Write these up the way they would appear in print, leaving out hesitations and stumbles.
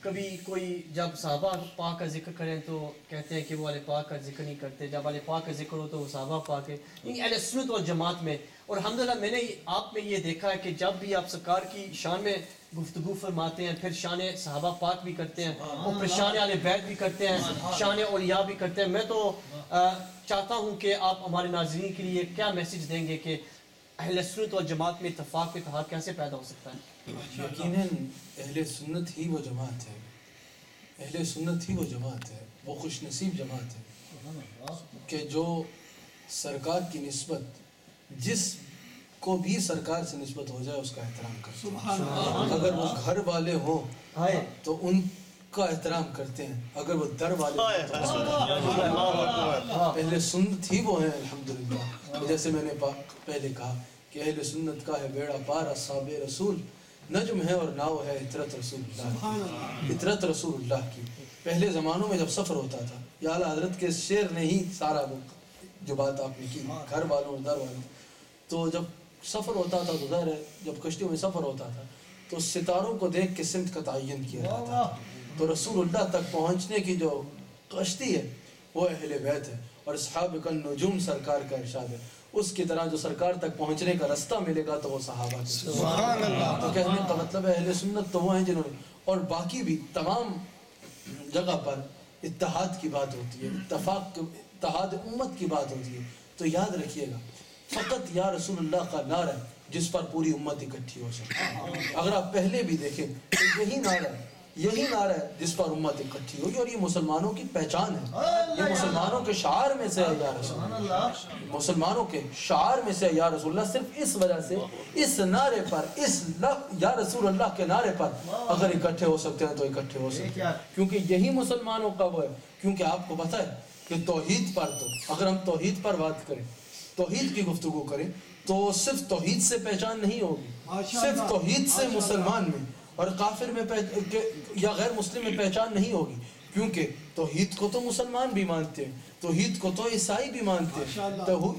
کبھی کوئی جب صحابہ پاک کا ذکر کریں تو کہتے ہیں کہ وہ اہل پاک کا ذکر نہیں کرتے، جب اہل پاک کا ذکر ہو تو وہ صحابہ پاک ہے، یعنی اہل سنت والجماعت میں. اور الحمدللہ میں نے آپ میں یہ دیکھا ہے کہ جب بھی آپ سرکار کی شان میں گفتگو فرماتے ہیں پھر شان صحابہ پاک بھی کرتے ہیں اور پھر شان اہل بیت بھی کرتے ہیں، شان اولیاء بھی کرتے ہیں. میں تو چاہتا ہوں کہ آپ ہمارے ناظرین کے لیے کیا میسیج دیں گے کہ اہل سنت والجماعت میں اتفاق و اتحاد کیسے پیدا ہو سکتا ہے؟ یقیناً اہل سنت ہی وہ جماعت ہے، اہل سنت ہی وہ جماعت ہے، وہ خوش نصیب جماعت ہے کہ جو سرکار کی نسبت جس کو بھی سرکار سے نسبت ہو جائے اس کا احترام کرتے ہیں. اگر وہ گھر والے ہوں تو ان کا احترام کرتے ہیں، اگر وہ در والے ہوں تو اس کا اہل سنت ہی وہ ہیں الحمدللہ. جیسے میں نے پہلے کہا کہ اہل سنت کا ہے بیڑا پار اصحاب رسول، نجم ہے اور ناؤ ہے عطرت رسول اللہ، عطرت رسول اللہ کی. پہلے زمانوں میں جب سفر ہوتا تھا، یا اعلیٰ حضرت کے شعر نے ہی سارا جو بات آپ نے کی گھر والوں اور در والوں، تو جب سفر ہوتا تھا تو ظاہر ہے جب کشتیوں میں سفر ہوتا تھا تو ستاروں کو دیکھ کے سمت کا تعین کیا جاتا تھا. تو رسول اللہ تک پہنچنے کی جو کشتی ہے وہ اہل بیت ہے، اور اصحاب کا نجوم سرکار کا ارشاد ہے. اس کی طرح جو سرکار تک پہنچنے کا رستہ ملے گا تو وہ صحابہ کے. سبحان اللہ. تو کہنے کا مطلب ہے اہل سنت تو وہ ہیں جنہوں نے، اور باقی بھی تمام جگہ پر اتحاد کی بات ہوتی ہے، اتحاد امت کی بات ہوتی ہے. تو یاد رکھیے گا فقط یا رسول اللہ کا نعرہ ہے جس پر پوری امت اکٹھی ہو سکے. اگر آپ پہلے بھی دیکھیں تو یہی نعرہ ہے جس پر امت اکٹھی ہوگی، اور یہ مسلمانوں کی پہچان ہے، یہ مسلمانوں کے شعار میں سے ہے یا رسول اللہ، مسلمانوں کے شعار میں سے یا رسول اللہ. صرف اس وجہ سے اس نعرے پر، اس یا رسول اللہ کے نعرے پر اگر اکٹھے ہو سکتے ہیں تو اکٹھے ہو سکتے ہیں، کیونکہ یہی مسلمانوں کا وہ ہے. کیونکہ آپ کو پتہ ہے کہ توحید پر، تو اگر ہم توحید پر بات کریں، توحید کی گفتگو کریں تو صرف توحید سے پہچان نہیں ہوگی، صرف توحید سے مسلمان میں اور کافر میں یا غیر مسلم میں پہچان نہیں ہوگی. کیونکہ توحید کو تو مسلمان بھی مانتے ہیں، توحید کو تو عیسائی بھی مانتے ہیں،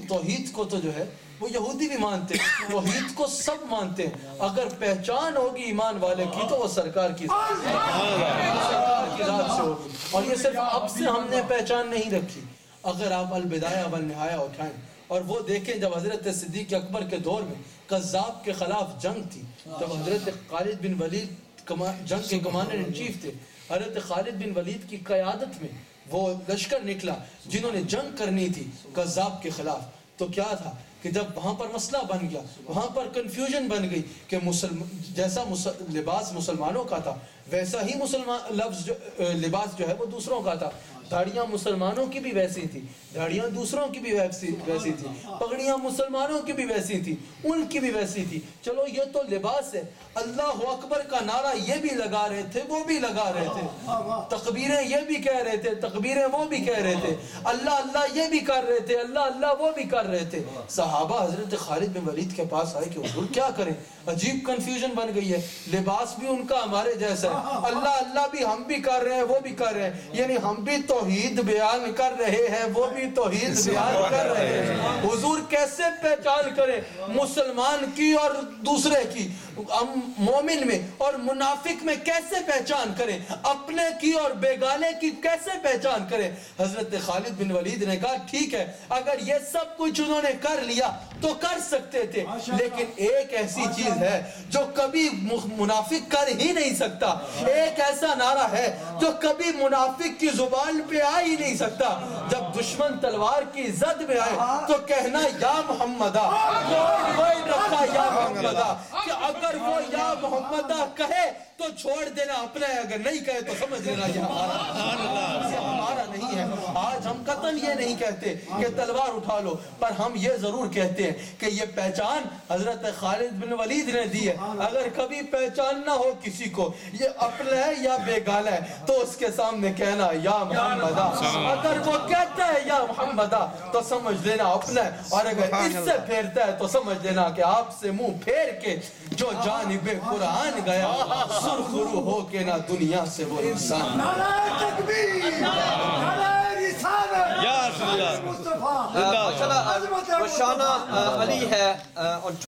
توحید کو تو جو ہے وہ یہودی بھی مانتے ہیں، توحید کو سب مانتے ہیں. اگر پہچان ہوگی ایمان والے کی تو وہ سرکار کی ذات سے ہوگی. اور یہ صرف اب سے ہم نے پہچان نہیں رکھی. اگر آپ البدایہ والنہایہ اٹھائیں اور وہ دیکھیں جب حضرت صدیق اکبر کے دور میں قذاب کے خلاف جنگ تھی، جب حضرت خالد بن ولید جنگ کے کمانڈر ان چیف تھے، حضرت خالد بن ولید کی قیادت میں وہ لشکر نکلا جنہوں نے جنگ کرنی تھی قذاب کے خلاف. تو کیا تھا کہ جب وہاں پر مسئلہ بن گیا، وہاں پر کنفیوژن بن گئی کہ جیسا لباس مسلمانوں کا تھا ویسا ہی لباس جو ہے وہ دوسروں کا تھا. داڑیاں مسلمانوں کی بھی ویسی تھی، داڑیاں دوسروں کی بھی ویسی تھی، پگڑیاں مسلمانوں کی بھی ویسی تھی، ان کی بھی ویسی تھی. چلو یہ تو لباس ہے. اللہ اکبر کا نعرہ یہ بھی لگا رہے تھے، وہ بھی لگا رہے تھے، تکبیریں یہ بھی کہہ رہے تھے، تکبیریں وہ بھی کہہ رہے تھے، اللہ اللہ یہ بھی کر رہے تھے، اللہ اللہ وہ بھی کر رہے تھے. صحابہ حضرت خالد بن ولید کے پاس آئے کہ حضور کیا کریں، عجیب کنفیوژن بن گئی ہے، لباس بھی ان کا ہمارے جیسا ہے، اللہ اللہ بھی ہم بھی کر رہے ہیں، وہ بھی کر رہے ہیں، یعنی ہم بھی توحید بیان کر رہے ہیں، وہ بھی توحید بیان کر رہے ہیں. حضور کیسے پہچان کریں مسلمان کی اور دوسرے کی، مومن میں اور منافق میں کیسے پہچان کریں، اپنے کی اور بیگانے کی کیسے پہچان کریں؟ حضرت خالد بن ولید نے کہا ٹھیک ہے اگر یہ سب کچھ انہوں نے کر لیا تو کر سکتے تھے، لیکن ایک ایسی چیز ہے جو کبھی منافق کر ہی نہیں سکتا، ایک ایسا نعرہ ہے جو کبھی منافق کی زبان پہ آ ہی نہیں سکتا. جب دشمن تلوار کی زد میں آئے تو کہنا یا محمدہ، رکھا یا محمدہ، کہ اگر وہ یا محمدہ کہے تو چھوڑ دینا اپنا ہے، اگر نہیں کہے تو سمجھ لینا یہ ہمارا نہیں ہے. آج ہم قطعاً یہ نہیں کہتے کہ تلوار اٹھا لو، پر ہم یہ ضرور کہتے ہیں کہ یہ پہچان حضرت خالد بن ولید نے دی ہے. اگر کبھی پہچان نہ ہو کسی کو یہ اپنا ہے یا بیگانہ ہے تو اس کے سامنے کہنا یا محمدہ. اگر وہ کہتا ہے یا محمدہ تو سمجھ لینا اپنا ہے، اور اگر اس سے پھیرتا ہے تو سمجھ لینا کہ آپ سے منہ پھیر کے جو جانب قرآن گیا سرخرو ہو کے نہ دنیا سے وہ انسان. نعرہ تکبیر، نعرہ رسالت، یا رسول اللہ، مصطفیٰ، شانہ علی ہے. اور